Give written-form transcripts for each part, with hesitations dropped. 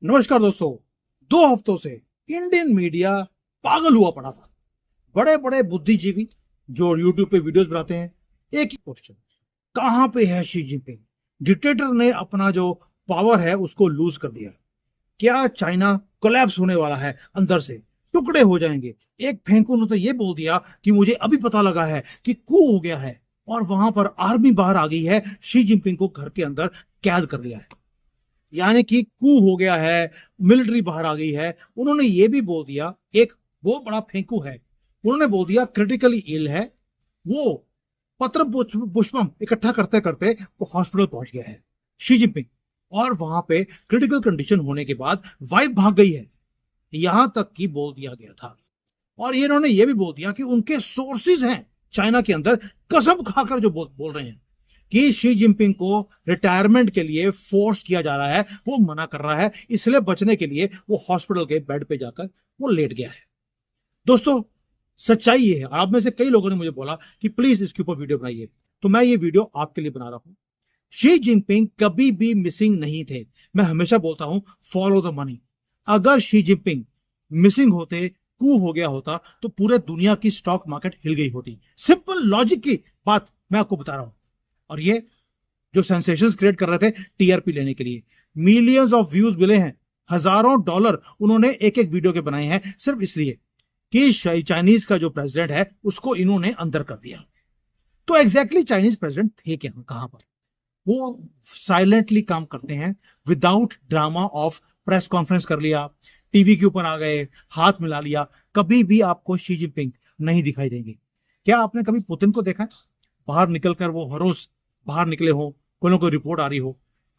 नमस्कार दोस्तों। 2 हफ्तों से इंडियन मीडिया पागल हुआ पड़ा था। बड़े बड़े बुद्धिजीवी जो यूट्यूब पे वीडियोस बनाते हैं, एक ही क्वेश्चन, कहां पे है शी जिनपिंग? डिक्टेटर ने अपना जो पावर है उसको लूज कर दिया। क्या चाइना कोलैप्स होने वाला है? अंदर से टुकड़े हो जाएंगे। एक फेंकू ने तो ये बोल दिया कि मुझे अभी पता लगा है कि कू हो गया है और वहां पर आर्मी बाहर आ गई है, शी जिनपिंग को घर के अंदर कैद कर लिया है, यानी कि कू हो गया है, मिलिट्री बाहर आ गई है। उन्होंने ये भी बोल दिया, एक बहुत बड़ा फेंकू है, उन्होंने बोल दिया क्रिटिकली इल है वो। पत्र पुष्पम इकट्ठा करते करते वो हॉस्पिटल पहुंच गया है शी जिनपिंग, और वहां पे क्रिटिकल कंडीशन होने के बाद वाइफ भाग गई है, यहां तक कि बोल दिया गया था। और ये इन्होंने ये भी बोल दिया कि उनके सोर्सेज हैं चाइना के अंदर, कसम खाकर जो बोल रहे हैं कि शी जिनपिंग को रिटायरमेंट के लिए फोर्स किया जा रहा है, वो मना कर रहा है, इसलिए बचने के लिए वो हॉस्पिटल के बेड पे जाकर वो लेट गया है। दोस्तों, सच्चाई ये है। आप में से कई लोगों ने मुझे बोला कि प्लीज इसके ऊपर वीडियो बनाइए, तो मैं ये वीडियो आपके लिए बना रहा हूं। शी जिनपिंग कभी भी मिसिंग नहीं थे। मैं हमेशा बोलता हूं, फॉलो द मनी। अगर शी जिनपिंग मिसिंग होते, कू हो गया होता, तो पूरे दुनिया की स्टॉक मार्केट हिल गई होती। सिंपल लॉजिक की बात मैं आपको बता रहा हूं। और ये जो सेंसेशंस क्रिएट कर रहे थे टीआरपी लेने के लिए, मिलियंस ऑफ व्यूज मिले हैं, हजारों डॉलर उन्होंने एक एक वीडियो के बनाए हैं, सिर्फ इसलिए कि चाइनीज का जो प्रेसिडेंट है उसको इन्होंने अंदर कर दिया। तो एग्जैक्टली चाइनीज प्रेसिडेंट थे क्या, कहां पर? वो साइलेंटली काम करते हैं, without drama of press conference कर लिया, टीवी के ऊपर आ गए, हाथ मिला लिया, कभी भी आपको शी जिनपिंग नहीं दिखाई देंगे। क्या आपने कभी पुतिन को देखा है बाहर निकलकर? वो हर रोज बाहर निकले हो, कोई ना कोई रिपोर्ट आ रही हो।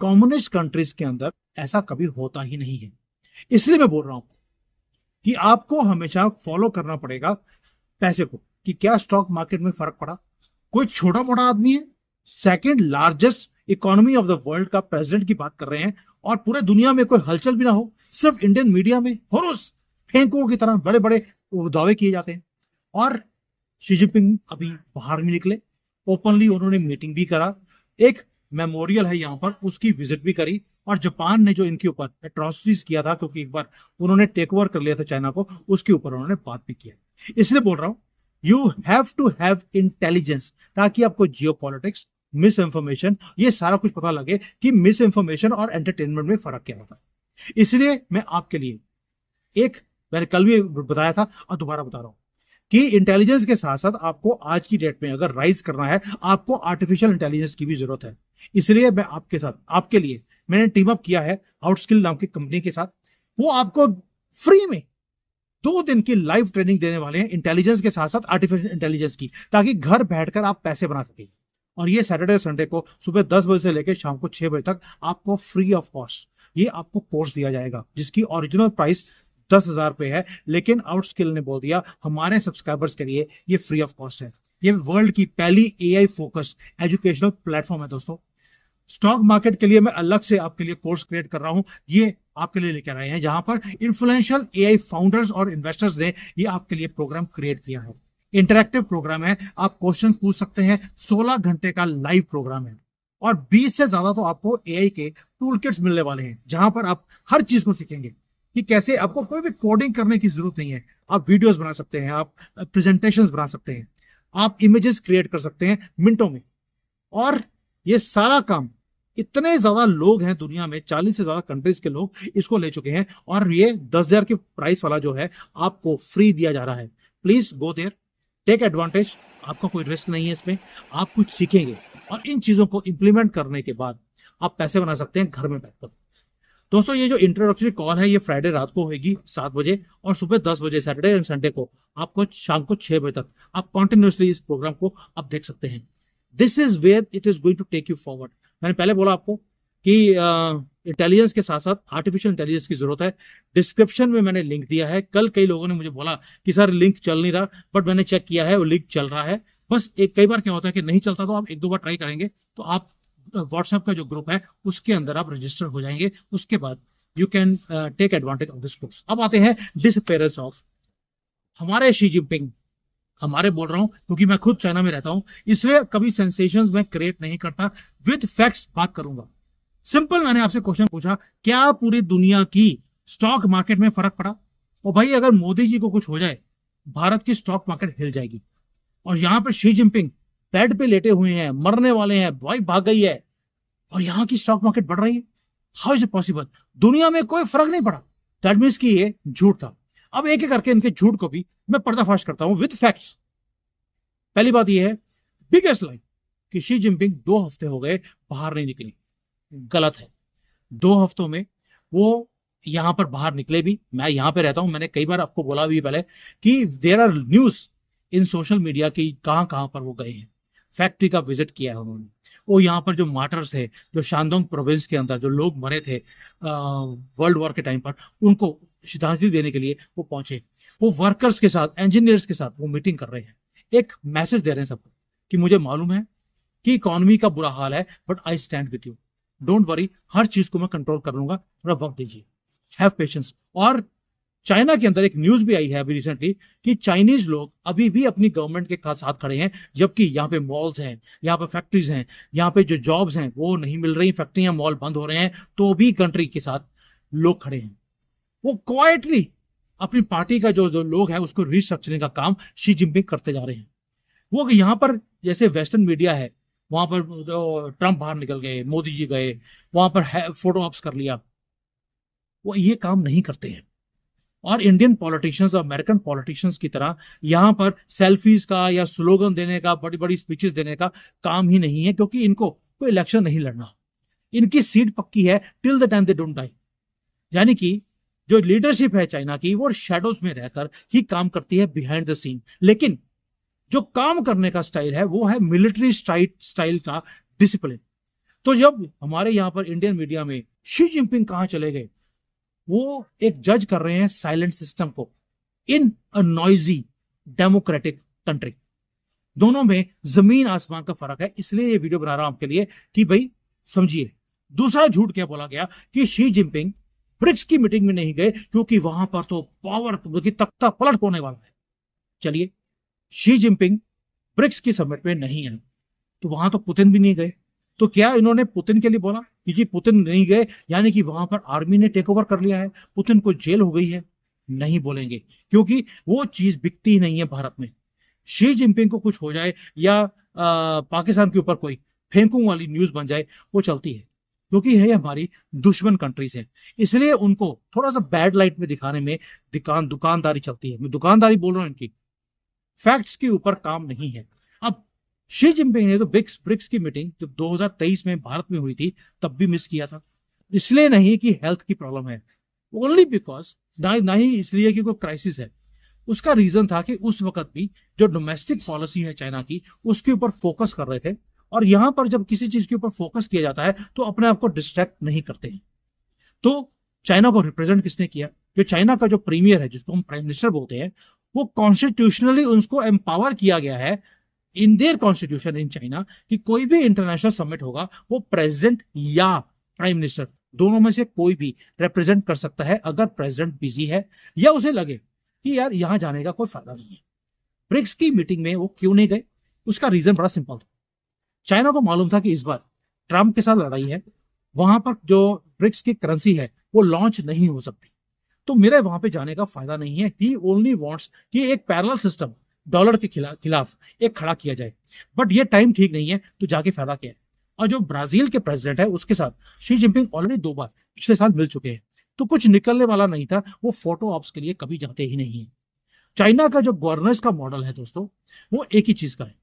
कम्युनिस्ट कंट्रीज के अंदर ऐसा कभी होता ही नहीं है। इसलिए मैं बोल रहा हूं कि आपको हमेशा फॉलो करना पड़ेगा पैसे को, कि क्या स्टॉक मार्केट में फर्क पड़ा। कोई छोटा मोटा आदमी है, second largest economy of the world का प्रेसिडेंट की बात कर रहे हैं, और पूरे दुनिया में कोई हलचल भी ना हो, सिर्फ इंडियन मीडिया में हर रोज फेंकों की तरह बड़े बड़े दावे किए जाते हैं। और शी जिनपिंग अभी बाहर भी निकले, ओपनली उन्होंने मीटिंग भी करा, एक मेमोरियल है यहाँ पर उसकी विजिट भी करी, और जापान ने जो इनके ऊपर एट्रोसिटीज किया था, क्योंकि एक बार उन्होंने टेक ओवर कर लिया था चाइना को, उसके ऊपर उन्होंने बात भी किया। इसलिए बोल रहा हूं, you have to have intelligence, ताकि आपको जियो पॉलिटिक्स, मिस इंफॉर्मेशन, ये सारा कुछ पता लगे कि मिस इंफॉर्मेशन और एंटरटेनमेंट में फर्क क्या होता है। इसलिए मैं आपके लिए एक, मैंने कल भी बताया था और दोबारा बता रहा हूं कि इंटेलिजेंस के साथ साथ आपको आज की डेट में अगर राइज करना है, आपको आर्टिफिशियल इंटेलिजेंस की भी जरूरत है। इसलिए मैं आपके साथ, आपके लिए मैंने टीम अप किया है आउटस्किल नाम की कंपनी के साथ। वो आपको फ्री में 2 दिन की लाइव ट्रेनिंग देने वाले हैं, इंटेलिजेंस के साथ साथ आर्टिफिशियल इंटेलिजेंस की, ताकि घर बैठकर आप पैसे बना सकें। और ये सैटरडे संडे को सुबह 10 बजे से लेकर शाम को 6 बजे तक आपको फ्री ऑफ कॉस्ट ये आपको कोर्स दिया जाएगा, जिसकी ओरिजिनल प्राइस 10,000 रुपए है, लेकिन आउटस्किल ने बोल दिया हमारे सब्सक्राइबर्स के लिए ये फ्री ऑफ कॉस्ट है। ये वर्ल्ड की पहली एआई फोकस्ड एजुकेशनल प्लेटफॉर्म है दोस्तों। स्टॉक मार्केट के लिए मैं अलग से आपके लिए कोर्स क्रिएट कर रहा हूं, ये आपके लिए लेकर आए हैं, जहां पर इन्फ्लुएंशियल एआई फाउंडर्स और इन्वेस्टर्स ने ये आपके लिए प्रोग्राम क्रिएट किया है। इंटरैक्टिव प्रोग्राम है, आप क्वेश्चंस पूछ सकते हैं, 16 घंटे का लाइव प्रोग्राम है, और 20 से ज्यादा तो आपको एआई के टूल किट्स मिलने वाले हैं, जहां पर आप हर चीज को सीखेंगे कि कैसे, आपको कोई भी कोडिंग करने की जरूरत नहीं है। आप वीडियोस बना सकते हैं, आप प्रेजेंटेशंस बना सकते हैं, आप इमेजेस क्रिएट कर सकते हैं मिनटों में। और ये सारा काम, इतने ज्यादा लोग हैं दुनिया में, 40 से ज्यादा कंट्रीज के लोग इसको ले चुके हैं, और ये 10,000 के प्राइस वाला जो है आपको फ्री दिया जा रहा है। Please go there, take advantage. आपका कोई रिस्क नहीं है इसमें, आप कुछ सीखेंगे और इन चीजों को इंप्लीमेंट करने के बाद आप पैसे बना सकते हैं घर में बैठकर। दोस्तों, ये जो इंट्रोडक्टरी कॉल है ये फ्राइडे रात को होगी 7 बजे, और सुबह 10 बजे सैटरडे एंड संडे को आपको शाम को 6 बजे तक आप कॉन्टिन्यूसली इस प्रोग्राम को आप देख सकते हैं। This is where it is going to take you forward. मैंने पहले बोला आपको कि इंटेलिजेंस के साथ साथ आर्टिफिशियल इंटेलिजेंस की जरूरत है। डिस्क्रिप्शन में मैंने लिंक दिया है। कल कई लोगों ने मुझे बोला कि सर लिंक चल नहीं रहा, बट मैंने चेक किया है वो लिंक चल रहा है। बस एक, कई बार क्या होता है कि नहीं चलता, तो आप 1-2 बार ट्राई करेंगे तो आप व्हाट्सएप का जो ग्रुप है उसके अंदर आप रजिस्टर हो जाएंगे। उसके बाद you can take advantage of this course. अब आते हैं डिसअपीयरेंस ऑफ हमारे शी जिनपिंग। हमारे बोल रहा हूं क्योंकि मैं खुद चाइना में रहता हूं, इसलिए कभी सेंसेशंस मैं क्रिएट नहीं करता, विद फैक्ट्स बात करूंगा। सिंपल, मैंने आपसे क्वेश्चन पूछा, क्या पूरी दुनिया की स्टॉक मार्केट में फर्क पड़ा? और भाई अगर मोदी जी को कुछ हो जाए, भारत की स्टॉक मार्केट हिल जाएगी। और यहां पर शी जिनपिंग बेड पे लेटे हुए हैं, मरने वाले हैं, वाइफ भाग गई है, और यहां की स्टॉक मार्केट बढ़ रही है। How is it possible? दुनिया में कोई फर्क नहीं पड़ा। दैट मीन्स कि ये झूठ था। अब एक एक करके इनके झूठ को भी मैं पर्दाफाश करता हूं विद फैक्ट्स। पहली बात यह है, बिगेस्ट लाइन, कि शी जिनपिंग 2 हफ्ते हो गए बाहर नहीं निकले। गलत है। 2 हफ्तों में वो यहां पर बाहर निकले भी। मैं यहां पे रहता हूं, मैंने कई बार आपको बोला भी पहले कि there are news in social media की कहां कहां पर वो गए हैं। फैक्ट्री का विजिट किया है उन्होंने। वो यहाँ पर जो मार्टर्स है, जो शानदोंग प्रोविंस के अंदर जो लोग मरे थे वर्ल्ड वॉर के टाइम पर, उनको श्रद्धांजलि देने के लिए वो पहुंचे। वो वर्कर्स के साथ, इंजीनियर्स के साथ वो मीटिंग कर रहे हैं। एक मैसेज दे रहे हैं सबको कि मुझे मालूम है कि इकोनॉमी का बुरा हाल है, but I stand with you, don't worry, हर चीज को मैं कंट्रोल कर लूंगा, थोड़ा वक्त दीजिए, हैव पेशेंस। और चाइना के अंदर एक न्यूज भी आई है अभी रिसेंटली कि चाइनीज लोग अभी भी अपनी गवर्नमेंट के साथ खड़े हैं, जबकि यहाँ पे मॉल्स हैं, यहाँ पे फैक्ट्रीज हैं, यहाँ पे जो जॉब्स हैं वो नहीं मिल रही, फैक्ट्रियां मॉल बंद हो रहे हैं, तो भी कंट्री के साथ लोग खड़े हैं। वो क्वाइटली अपनी पार्टी का जो लोग है उसको रिस्ट्रक्चरिंग का काम शी जिनपिंग करते जा रहे हैं। वो यहाँ पर जैसे वेस्टर्न मीडिया है, वहां पर ट्रंप बाहर निकल गए, मोदी जी गए, वहां पर फोटो ऑप्स कर लिया, वो ये काम नहीं करते हैं। और इंडियन पॉलिटिशियंस और अमेरिकन पॉलिटिशियंस की तरह यहां पर सेल्फीज का या स्लोगन देने का, बड़ी बड़ी स्पीचेस देने का काम ही नहीं है, क्योंकि इनको कोई इलेक्शन नहीं लड़ना। इनकी सीट पक्की है till the time they don't die. यानी कि जो लीडरशिप है चाइना की, वो शेडोज में रहकर ही काम करती है, बिहाइंड द सीन। लेकिन जो काम करने का स्टाइल है वो है मिलिट्री स्टाइल का डिसिप्लिन। तो जब हमारे यहां पर इंडियन मीडिया में शी जिनपिंग कहां चले गए, वो एक जज कर रहे हैं साइलेंट सिस्टम को इन अ नॉइजी डेमोक्रेटिक कंट्री। दोनों में जमीन आसमान का फर्क है। इसलिए ये वीडियो बना रहा हूं आपके लिए कि भाई समझिए। दूसरा झूठ क्या बोला गया कि शी जिनपिंग ब्रिक्स की मीटिंग में नहीं गए क्योंकि वहां पर तो पावर की तख्ता पलट होने वाला है। चलिए, शी जिनपिंग ब्रिक्स की समिट में नहीं आए तो वहां तो पुतिन भी नहीं गए। तो क्या इन्होंने पुतिन के लिए बोला कि जी पुतिन नहीं गए यानी कि वहां पर आर्मी ने टेक ओवर कर लिया है, पुतिन को जेल हो गई है? नहीं बोलेंगे, क्योंकि वो चीज बिकती ही नहीं है भारत में। शी जिनपिंग को कुछ हो जाए या पाकिस्तान के ऊपर कोई फेंकू वाली न्यूज बन जाए, वो चलती है, क्योंकि ये हमारी दुश्मन कंट्रीज है। इसलिए उनको थोड़ा सा बैड लाइट में दिखाने में दुकानदारी चलती है। मैं दुकानदारी बोल रहा हूं इनकी, फैक्ट्स के ऊपर काम नहीं है। अब शी जिनपिंग ने तो ब्रिक्स की मीटिंग जब 2023 में भारत में हुई थी तब भी मिस किया था। इसलिए नहीं कि हेल्थ की प्रॉब्लम है, ओनली बिकॉज ना ही इसलिए कि कोई क्राइसिस है। उसका रीजन था कि उस वक्त भी जो डोमेस्टिक पॉलिसी है चाइना की, उसके ऊपर फोकस कर रहे थे। और यहां पर जब किसी चीज के ऊपर फोकस किया जाता है तो अपने आप को डिस्ट्रैक्ट नहीं करते हैं। तो चाइना को रिप्रेजेंट किसने किया? जो चाइना का जो प्रीमियर है, जिसको हम प्राइम मिनिस्टर बोलते हैं, वो कॉन्स्टिट्यूशनली उसको एम्पावर किया गया है in their constitution in China कि कोई भी इंटरनेशनल समिट होगा वो प्रेसिडेंट या प्राइम मिनिस्टर दोनों में से कोई भी रिप्रेजेंट कर सकता है, अगर प्रेसिडेंट बिजी है या उसे लगे कि यार यहां जाने का कोई फायदा नहीं है। ब्रिक्स की मीटिंग में वो क्यों नहीं गए? उसका रीजन बड़ा सिंपल था। चाइना को मालूम था कि इस बार ट्रंप के साथ लड़ाई है, वहां पर जो ब्रिक्स की करेंसी है वो लॉन्च नहीं हो सकती, तो मेरे वहां पे जाने का फायदा नहीं है। ही ओनली वांट्स कि एक पैरेलल सिस्टम डॉलर के खिलाफ एक खड़ा किया जाए, बट ये टाइम ठीक नहीं है, तो जाके फायदा क्या है? और जो ब्राजील के प्रेसिडेंट है उसके साथ शी जिनपिंग ऑलरेडी 2 बार पिछले साल मिल चुके हैं, तो कुछ निकलने वाला नहीं था। वो फोटो ऑप्स के लिए कभी जाते ही नहीं है। चाइना का जो गवर्नेंस का मॉडल है दोस्तों, वो एक ही चीज का है,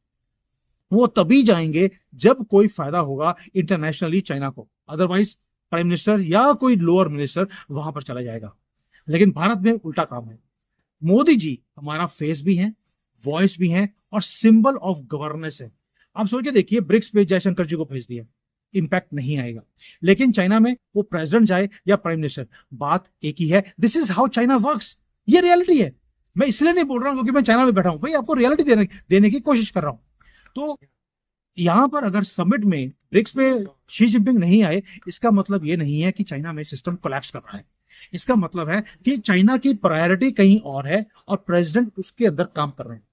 वो तभी जाएंगे जब कोई फायदा होगा इंटरनेशनली चाइना को, अदरवाइज प्राइम मिनिस्टर या कोई लोअर मिनिस्टर वहां पर चला जाएगा। लेकिन भारत में उल्टा काम है। मोदी जी हमारा फेस भी है, वॉइस भी है और सिंबल ऑफ गवर्नेंस है। आप सोच के देखिए, ब्रिक्स पे जयशंकर जी को भेज दिया, इंपैक्ट नहीं आएगा। लेकिन चाइना में वो प्रेसिडेंट जाए या प्राइम मिनिस्टर, बात एक ही है। This is how China works. ये रियलिटी है। मैं इसलिए नहीं बोल रहा हूं क्योंकि मैं चाइना में बैठा हूं, भाई आपको रियलिटी देने की कोशिश कर रहा हूं। तो यहां पर अगर समिट में ब्रिक्स में शी जिनपिंग नहीं आए, इसका मतलब ये नहीं है कि चाइना में सिस्टम कोलैप्स कर रहा है। इसका मतलब है कि चाइना की प्रायोरिटी कहीं और है और प्रेसिडेंट उसके अंदर काम कर रहे हैं।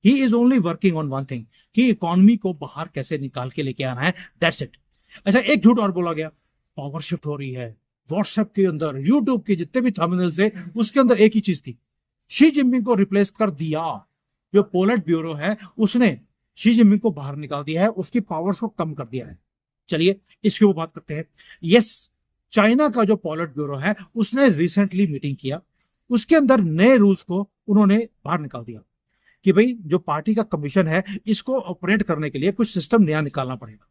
He is only working on one thing, कि इकोनॉमी को बाहर कैसे निकाल के लेके आना है, दैट्स इट। अच्छा, एक झूठ और बोला गया पावर शिफ्ट हो रही है। व्हाट्सएप के अंदर, यूट्यूब के जितने भी थंबनेल्स है, उसके अंदर एक ही चीज थी, शी जिनपिंग को रिप्लेस कर दिया। जो पोलिट ब्यूरो है उसने शी जिनपिंग को बाहर निकाल दिया है, उसकी पावर्स को कम कर दिया है। चलिए इसके ऊपर बात करते हैं। यस, चाइना का जो पोलिट ब्यूरो है उसने रिसेंटली मीटिंग किया, उसके अंदर नए रूल्स को उन्होंने बाहर निकाल दिया कि भाई जो पार्टी का कमीशन है इसको ऑपरेट करने के लिए कुछ सिस्टम नया निकालना पड़ेगा।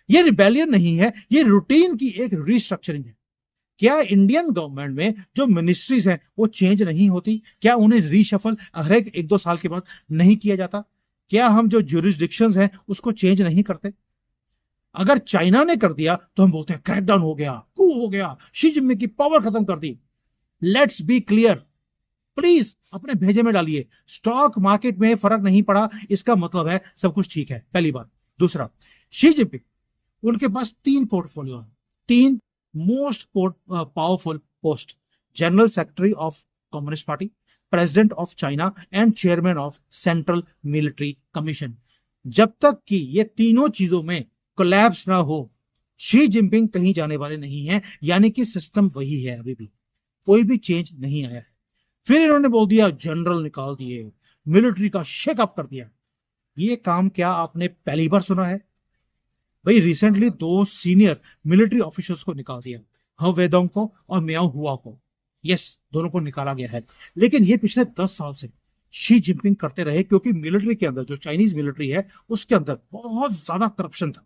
ये रिबेलियन नहीं है, ये रूटीन की एक रीस्ट्रक्चरिंग है। क्या इंडियन गवर्नमेंट में जो मिनिस्ट्रीज हैं वो चेंज नहीं होती? क्या उन्हें रीशफल हर एक दो साल के बाद नहीं किया जाता? क्या हम जो ज्यूरिसडिक्शंस हैं उसको चेंज नहीं करते? अगर चाइना ने कर दिया तो हम बोलते हैं क्रैकडाउन हो गया, कू हो गया, शी जिनपिंग की पावर खत्म कर दी। लेट्स बी क्लियर, प्लीज अपने भेजे में डालिए, स्टॉक मार्केट में फर्क नहीं पड़ा इसका मतलब है सब कुछ ठीक है, पहली बात। दूसरा, शी जिनपिंग उनके पास 3 पोर्टफोलियो है, 3 most powerful post, general secretary of communist party, president of China and chairman of central military commission. जब तक कि ये तीनों चीजों में कोलैप्स ना हो, शी जिनपिंग कहीं जाने वाले नहीं है। यानी कि सिस्टम वही है, अभी भी कोई भी चेंज नहीं आया है। फिर इन्होंने बोल दिया जनरल निकाल दिए, मिलिट्री का शेकअप कर दिया। ये काम क्या आपने पहली बार सुना है? भाई रिसेंटली 2 सीनियर मिलिट्री ऑफिसर्स को निकाल दिया, ह वेदोंग को और मियाओ हुआ को। यस, दोनों को निकाला गया है, लेकिन ये पिछले 10 साल से शी जिनपिंग करते रहे, क्योंकि मिलिट्री के अंदर जो चाइनीज मिलिट्री है उसके अंदर बहुत ज्यादा करप्शन था।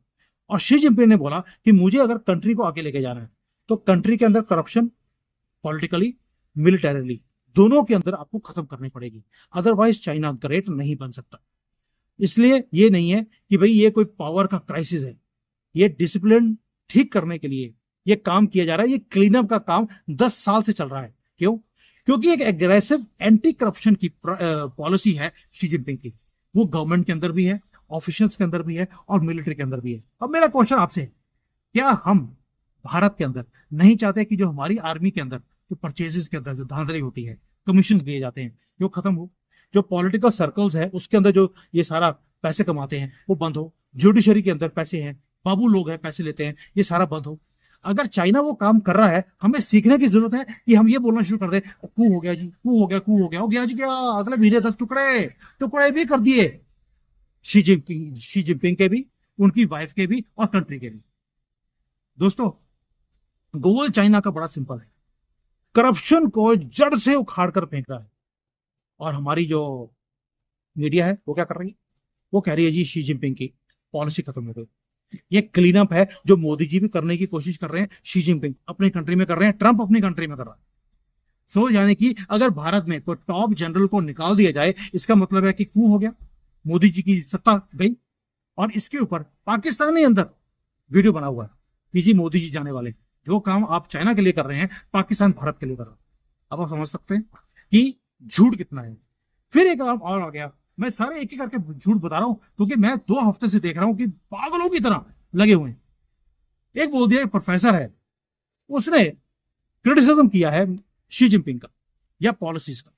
और शी जिनपिंग ने बोला कि मुझे अगर कंट्री को आगे लेके जाना है तो कंट्री के अंदर करप्शन पॉलिटिकली, मिलिटरीली, दोनों के अंदर आपको खत्म करनी पड़ेगी, अदरवाइज चाइना ग्रेट नहीं बन सकता। इसलिए ये नहीं है कि भाई ये कोई पावर का क्राइसिस है, ये डिसिप्लिन ठीक करने के लिए ये काम किया जा रहा है। ये क्लीन अप का काम 10 साल से चल रहा है। क्यों? क्योंकि एक एग्रेसिव एंटी करप्शन की पॉलिसी है शी जिनपिंग की, वो गवर्नमेंट के अंदर भी है, ऑफिशियल्स के अंदर भी है और मिलिट्री के अंदर भी है। अब मेरा क्वेश्चन आपसे है, क्या हम भारत के अंदर नहीं चाहते कि जो हमारी आर्मी के अंदर जो परचेजेस के अंदर जो धांधली होती है, कमीशन दिए जाते हैं, जो खत्म हो, जो पॉलिटिकल सर्कल्स है उसके अंदर जो ये सारा पैसे कमाते हैं वो बंद हो, जुडिशरी के अंदर पैसे हैं, बाबू लोग हैं पैसे लेते हैं, ये सारा बंद हो। अगर चाइना वो काम कर रहा है, हमें सीखने की जरूरत है कि हम ये बोलना शुरू कर दें कू हो गया जी, कू हो गया, कू हो गया जी, क्या अगले महीने 10 टुकड़े भी कर दिए शी जिनपिंग के भी, उनकी वाइफ के भी और कंट्री के भी। दोस्तों, गोल चाइना का बड़ा सिंपल है, करप्शन को जड़ से उखाड़ कर फेंक रहा है। और हमारी जो मीडिया है वो क्या कर रही है? वो कह रही है जी शी जिनपिंग की पॉलिसी खत्म हो गई। ये क्लीन अप है जो मोदी जी भी करने की कोशिश कर रहे हैं, शी जिनपिंग अपनी कंट्री में कर रहे हैं, ट्रंप अपनी कंट्री में कर रहा है। सो यानी कि अगर भारत में कोई टॉप जनरल को निकाल दिया जाए, इसका मतलब है कि कू हो गया, मोदी जी की सत्ता गई। और इसके ऊपर पाकिस्तान के अंदर वीडियो बना हुआ है कि जी मोदी जी जाने वाले, जो काम आप चाइना के लिए कर रहे हैं पाकिस्तान भारत के लिए कर रहा है। अब आप समझ सकते हैं कि झूठ कितना है। फिर एक और आ गया, मैं सारे एक एक करके झूठ बता रहा हूं क्योंकि मैं 2 हफ्ते से देख रहा हूं कि पागलों की तरह लगे हुए हैं। एक बोल दिया, एक प्रोफेसर है, उसने क्रिटिसिज्म किया है शी जिनपिंग का या पॉलिसीज का।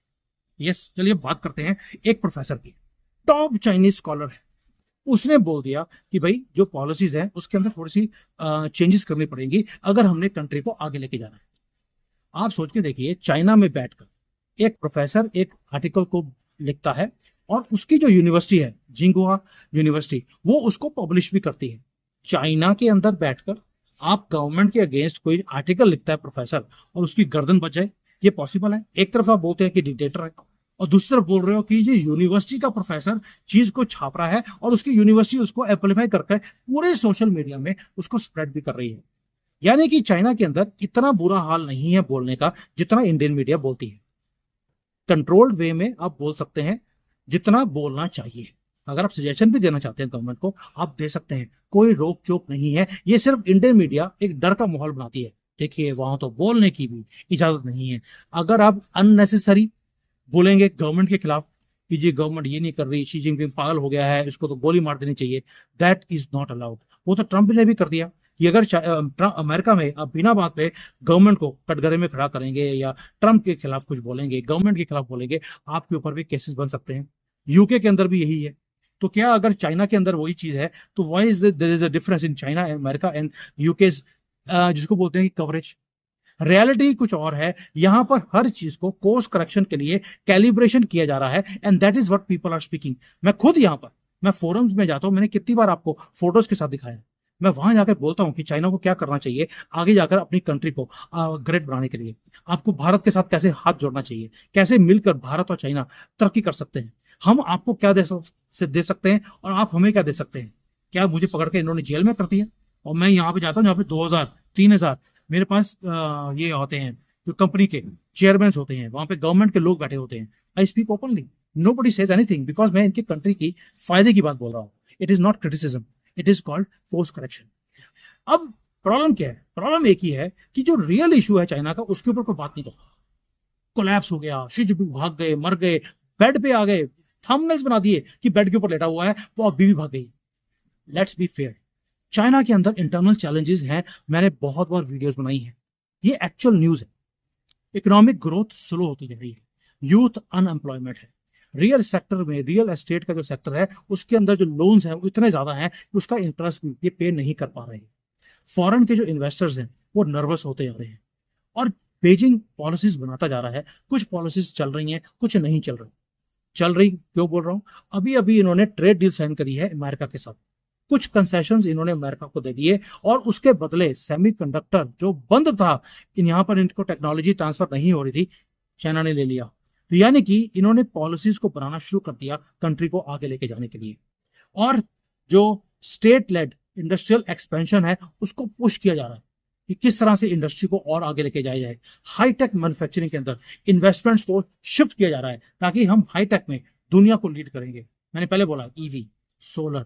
यस, चलिए बात करते हैं एक प्रोफेसर की, टॉप चाइनीज स्कॉलर है। उसने बोल दिया कि भाई जो पॉलिसीज है उसके अंदर थोड़ी सी चेंजेस करनी पड़ेंगी अगर हमने कंट्री को आगे लेके जाना है। आप सोच के देखिए, चाइना में बैठकर एक प्रोफेसर एक आर्टिकल को लिखता है और उसकी जो यूनिवर्सिटी है जिंगहुआ यूनिवर्सिटी, वो उसको पब्लिश भी करती है। चाइना के अंदर बैठकर आप गवर्नमेंट के अगेंस्ट कोई आर्टिकल लिखता है प्रोफेसर और उसकी गर्दन बच जाए, ये पॉसिबल है? एक तरफ आप बोलते हैं कि डिक्टेटर है और दूसरी तरफ बोल रहे हो कि ये यूनिवर्सिटी का प्रोफेसर चीज को छाप रहा है और उसकी यूनिवर्सिटी उसको एम्पलीफाई करके पूरे सोशल मीडिया में उसको स्प्रेड भी कर रही है। यानी कि चाइना के अंदर इतना बुरा हाल नहीं है बोलने का जितना इंडियन मीडिया बोलती है। कंट्रोल्ड वे में आप बोल सकते हैं जितना बोलना चाहिए। अगर आप सजेशन भी देना चाहते हैं गवर्नमेंट को, आप दे सकते हैं, कोई रोक टोक नहीं है। ये सिर्फ इंडियन मीडिया एक डर का माहौल बनाती है। देखिए, वहां तो बोलने की भी इजाजत नहीं है। अगर आप अननेसेसरी बोलेंगे गवर्नमेंट के खिलाफ कि जी गवर्नमेंट ये नहीं कर रही, शी जिनपिंग पागल हो गया है, इसको तो गोली मार देनी चाहिए, दैट इज नॉट अलाउड। वो तो ट्रंप ने भी कर दिया कि अगर अमेरिका में आप बिना बात पे गवर्नमेंट को कटघरे में खड़ा करेंगे या ट्रंप के खिलाफ कुछ बोलेंगे, गवर्नमेंट के खिलाफ बोलेंगे, आपके ऊपर भी केसेस बन सकते हैं। यूके के अंदर भी यही है। तो क्या अगर चाइना के अंदर वही चीज है तो why is there is a difference in China, America and UK's जिसको बोलते हैं कि कवरेज। रियलिटी कुछ और है। यहां पर हर चीज को कोर्स करेक्शन के लिए कैलिब्रेशन किया जा रहा है, and that is what people are speaking. मैं खुद यहां पर, मैं फोरम्स में जाता हूं, मैंने कितनी बार आपको फोटोज के साथ दिखाया। मैं वहां जाकर बोलता हूं कि चाइना को क्या करना चाहिए आगे जाकर अपनी कंट्री को ग्रेट बनाने के लिए। आपको भारत के साथ कैसे हाथ जोड़ना चाहिए, कैसे मिलकर भारत और चाइना तरक्की कर सकते हैं। हम आपको क्या दे सकते हैं और आप हमें क्या दे सकते हैं। क्या मुझे पकड़ के इन्होंने जेल में कर दिया और मैं यहाँ पे जाता हूँ जहाँ पे 2000 3000 मेरे पास ये होते हैं जो कंपनी के चेयरमैन होते हैं, वहां पे गवर्नमेंट के लोग बैठे होते हैं। I speak openly, nobody says anything, because मैं इनकी कंट्री की फायदे की बात बोल रहा हूँ। It is not criticism, it is called course correction. अब प्रॉब्लम क्या है? प्रॉब्लम एक ही है कि जो रियल इशू है चाइना का, उसके ऊपर कोई बात नहीं करता। कोलैप्स हो गया, शी जिनपिंग भाग गए, मर गए, बेड पे आ गए, थंबनेल्स बना दिए कि बेड के ऊपर लेटा हुआ है और बीवी भाग गई। लेट्स बी फेयर, चाइना के अंदर इंटरनल चैलेंजेस हैं। मैंने बहुत बार वीडियोस बनाई हैं, ये एक्चुअल न्यूज है। इकोनॉमिक ग्रोथ स्लो होती जा रही है, यूथ अनएम्प्लॉयमेंट है, रियल सेक्टर में, रियल एस्टेट का जो सेक्टर है उसके अंदर जो लोन्स हैं वो इतने ज्यादा हैं कि उसका इंटरेस्ट भी ये पे नहीं कर पा रहे हैं। फॉरेन के जो इन्वेस्टर्स हैं वो नर्वस होते जा रहे हैं और बेजिंग पॉलिसीज बनाता जा रहा है। कुछ पॉलिसीज चल रही हैं, कुछ नहीं चल रही। चल रही क्यों बोल रहा हूं? अभी अभी इन्होंने ट्रेड डील साइन करी है अमेरिका के साथ, कुछ कंसेशंस इन्होंने अमेरिका को दे दिए और उसके बदले सेमीकंडक्टर जो बंद था, यहां पर इनको टेक्नोलॉजी ट्रांसफर नहीं हो रही थी, चाइना ने ले लिया। तो यानी कि इन्होंने पॉलिसीज को बनाना शुरू कर दिया कंट्री को आगे लेके जाने के लिए। और जो स्टेट लेड इंडस्ट्रियल एक्सपेंशन है उसको पुश किया जा रहा है कि किस तरह से इंडस्ट्री को और आगे लेके जाया जाए। हाईटेक मैन्युफैक्चरिंग के अंदर इन्वेस्टमेंट्स को शिफ्ट किया जा रहा है ताकि हम हाईटेक में दुनिया को लीड करेंगे। मैंने पहले बोला ईवी, सोलर,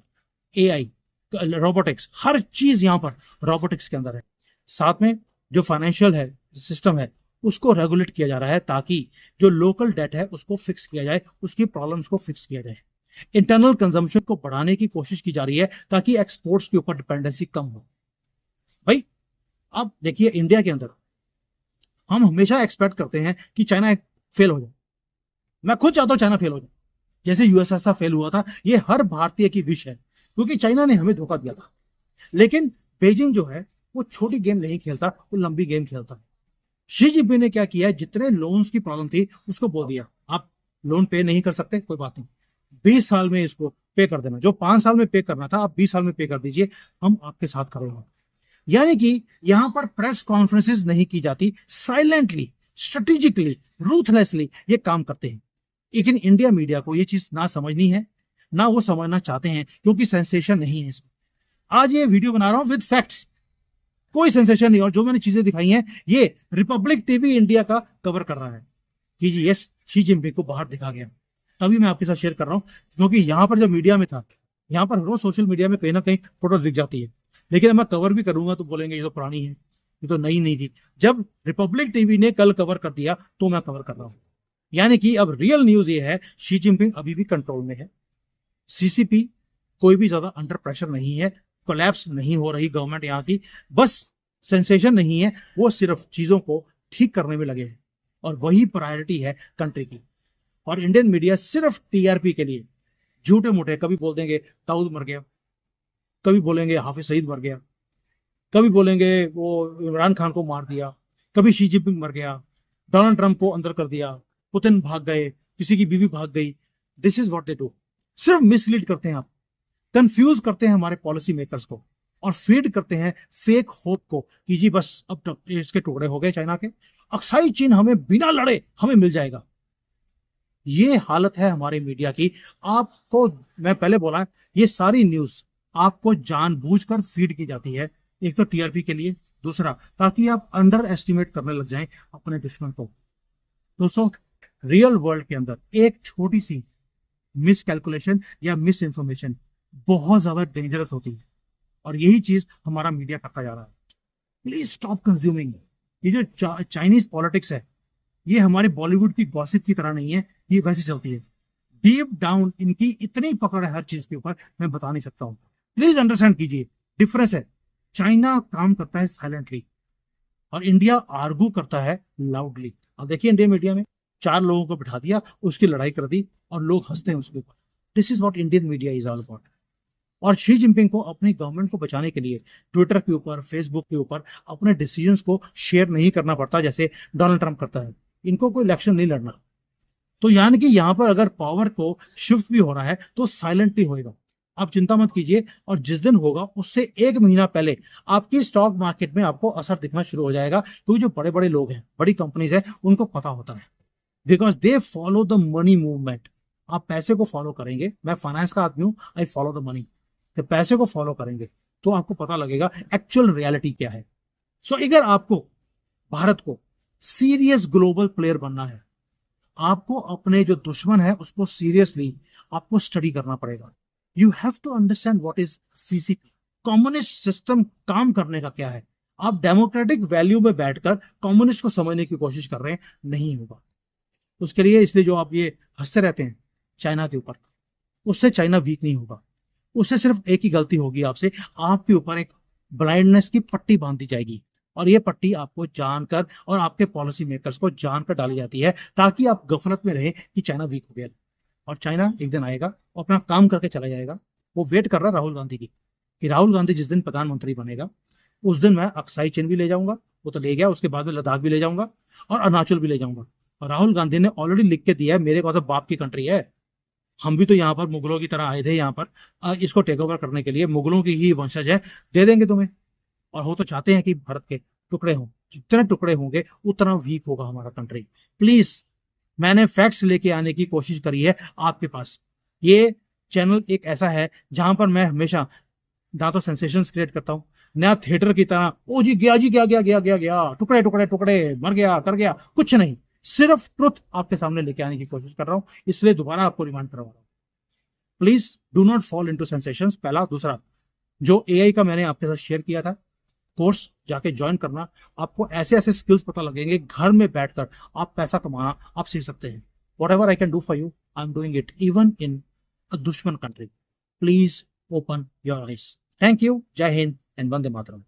एआई, रोबोटिक्स, हर चीज यहां पर रोबोटिक्स के अंदर है। साथ में जो फाइनेंशियल है सिस्टम है उसको रेगुलेट किया जा रहा है ताकि जो लोकल डेट है उसको फिक्स किया जाए, उसकी प्रॉब्लम्स को फिक्स किया जाए। इंटरनल कंजम्पशन को बढ़ाने की कोशिश की जा रही है ताकि एक्सपोर्ट्स के ऊपर डिपेंडेंसी कम हो। भाई अब देखिए, इंडिया के अंदर हम हमेशा एक्सपेक्ट करते हैं कि चाइना फेल हो जाए। मैं खुद चाहता हूं चाइना फेल हो जाए, जैसे यूएसएसआर फेल हुआ था। ये हर भारतीय की विश है क्योंकि चाइना ने हमें धोखा दिया था। लेकिन बीजिंग जो है वो छोटी गेम नहीं खेलता, वो लंबी गेम खेलता है। शी जिनपिंग ने क्या किया, जितने लोन्स की प्रॉब्लम थी उसको बोल दिया आप लोन पे नहीं कर सकते, कोई बात नहीं, 20 साल में इसको पे कर देना। जो 5 साल में पे करना था आप 20 साल में पे कर दीजिए, हम आपके साथ खड़े हैं। यानी कि यहां पर प्रेस कॉन्फ्रेंसेस नहीं की जाती, साइलेंटली, स्ट्रेटेजिकली, रूथलेसली ये काम करते हैं। लेकिन इंडिया मीडिया को ये चीज ना समझनी है, ना वो समझना चाहते हैं, क्योंकि सेंसेशन नहीं है इसमें। आज ये वीडियो बना रहा हूं विद फैक्ट्स, कोई सेंसेशन नहीं। और जो मैंने चीजें दिखाई हैं ये रिपब्लिक टीवी इंडिया का कवर कर रहा है कि जी यस, शी जिनपिंग को बाहर दिखा गया। तभी मैं आपके साथ शेयर कर रहा हूं, क्योंकि यहां पर जब मीडिया में था, यहां पर रोज सोशल मीडिया में कहीं ना कहीं फोटो दिख जाती है, लेकिन मैं कवर भी करूंगा तो बोलेंगे ये तो पुरानी है, ये तो नई नहीं थी। जब रिपब्लिक टीवी ने कल कवर कर दिया तो मैं कवर कर रहा हूं। यानी कि अब रियल न्यूज ये है, शी जिनपिंग अभी भी कंट्रोल में है। सीसीपी कोई भी ज्यादा अंडर प्रेशर नहीं है, कोलैप्स नहीं हो रही गवर्नमेंट यहाँ की, बस सेंसेशन नहीं है, वो सिर्फ चीजों को ठीक करने में लगे हैं और वही प्रायोरिटी है कंट्री की। और इंडियन मीडिया सिर्फ टीआरपी के लिए झूठे मूठे कभी बोल देंगे दाऊद मर गया, कभी बोलेंगे हाफिज सईद मर गया, कभी बोलेंगे वो इमरान खान को मार दिया, कभी शी जिनपिंग मर गया, डोनाल्ड ट्रंप को अंदर कर दिया, पुतिन भाग गए, किसी की बीवी भाग गई। This is what they do. सिर्फ मिसलीड करते हैं, आप कंफ्यूज करते हैं हमारे पॉलिसी मेकर्स को और फीड करते हैं फेक होप को कि जी बस अब तक इसके टुकड़े हो गए चाइना के, अक्साई चीन हमें बिना लड़े हमें मिल जाएगा। ये हालत है हमारे मीडिया की। आपको मैं पहले बोला, ये सारी न्यूज आपको जानबूझकर फीड की जाती है, एक तो टीआरपी के लिए, दूसरा ताकि आप अंडर एस्टिमेट करने लग जाएं अपने दुश्मन को। दोस्तों, रियल वर्ल्ड के अंदर एक छोटी सी मिस कैलकुलेशन या मिस इंफॉर्मेशन बहुत ज्यादा डेंजरस होती है और यही चीज हमारा मीडिया करता जा रहा है। Please stop consuming. ये जो चाइनीज पॉलिटिक्स है ये हमारे बॉलीवुड की गॉसिप की तरह नहीं है, ये वैसे चलती है। डीप डाउन इनकी इतनी पकड़ है हर चीज के ऊपर, मैं बता नहीं सकता हूं। प्लीज अंडरस्टैंड कीजिए, डिफरेंस है। चाइना काम करता है साइलेंटली और इंडिया आर्गू करता है लाउडली। अब देखिए इंडियन मीडिया में 4 लोगों को बिठा दिया, उसकी लड़ाई कर दी और लोग हंसते हैं उसके ऊपर। This is what Indian media is all about. और शी जिनपिंग को अपनी गवर्नमेंट को बचाने के लिए ट्विटर के ऊपर, फेसबुक के ऊपर अपने डिसीजंस को शेयर नहीं करना पड़ता जैसे डोनाल्ड ट्रंप करता है। इनको कोई इलेक्शन नहीं लड़ना। तो यानी कि यहां पर अगर पावर को शिफ्ट भी हो रहा है तो साइलेंटली होएगा, आप चिंता मत कीजिए। और जिस दिन होगा उससे 1 महीना पहले आपकी स्टॉक मार्केट में आपको असर दिखना शुरू हो जाएगा, क्योंकि जो बड़े बड़े लोग हैं, बड़ी कंपनीज हैं, उनको पता होता है, because they follow the money movement. आप पैसे को फॉलो करेंगे, मैं फाइनेंस का आदमी हूं, आई फॉलो द मनी। तो पैसे को फॉलो करेंगे तो आपको पता लगेगा एक्चुअल रियलिटी क्या है। सो अगर आपको भारत को सीरियस ग्लोबल प्लेयर बनना है, आपको अपने जो दुश्मन है उसको सीरियसली आपको स्टडी करना पड़ेगा। You have to understand what is CCP. Communist system काम करने का क्या है। आप डेमोक्रेटिक वैल्यू में बैठकर कम्युनिस्ट को समझने की कोशिश कर रहे हैं, नहीं होगा। उसके लिए इसलिए जो आप ये हंसते रहते हैं चाइना के ऊपर, उससे चाइना वीक नहीं होगा। उससे सिर्फ एक ही गलती होगी आपसे, आपके ऊपर एक ब्लाइंडनेस की पट्टी बांध दी जाएगी, और ये पट्टी आपको जानकर और आपके पॉलिसी मेकर्स को जानकर डाली जाती है ताकि आप गफलत में रहें कि चाइना वीक हो गया। और चाइना एक दिन आएगा और अपना काम करके चला जाएगा। वो वेट कर रहा है राहुल गांधी की, कि राहुल गांधी जिस दिन प्रधानमंत्री बनेगा उस दिन मैं अक्साई चीन भी ले जाऊंगा, वो तो ले गया, उसके बाद में लद्दाख भी ले जाऊंगा और अरुणाचल भी ले जाऊंगा। और राहुल गांधी ने ऑलरेडी लिख के दिया है, मेरे पास बाप की कंट्री है, हम भी तो यहाँ पर मुगलों की तरह आए थे यहाँ पर इसको टेक ओवर करने के लिए, मुगलों की ही वंशज है, दे देंगे तुम्हें। और वो तो चाहते हैं कि भारत के टुकड़े हों, जितने टुकड़े होंगे उतना वीक होगा हमारा कंट्री। प्लीज, मैंने फैक्ट्स लेके आने की कोशिश करी है आपके पास। ये चैनल एक ऐसा है जहां पर मैं हमेशा ना तो सेंसेशंस क्रिएट करता हूं, नया थिएटर की तरह ओ जी गया जी गया गया गया गया गया टुकड़े टुकड़े टुकड़े मर गया कर गया, कुछ नहीं। सिर्फ ट्रुथ आपके सामने लेके आने की कोशिश कर रहा हूं, इसलिए दोबारा आपको रिमाइंड करवा रहा हूं, please do not fall into sensations. पहला। दूसरा, जो एआई का मैंने आपके साथ शेयर किया था कोर्स, जाके ज्वाइन करना। आपको ऐसे ऐसे स्किल्स पता लगेंगे, घर में बैठकर आप पैसा कमाना आप सीख सकते हैं। Whatever I can do for you, I am doing it even in a दुश्मन country. Please open your eyes. Thank you. जय हिंद एंड वंदे मातरम।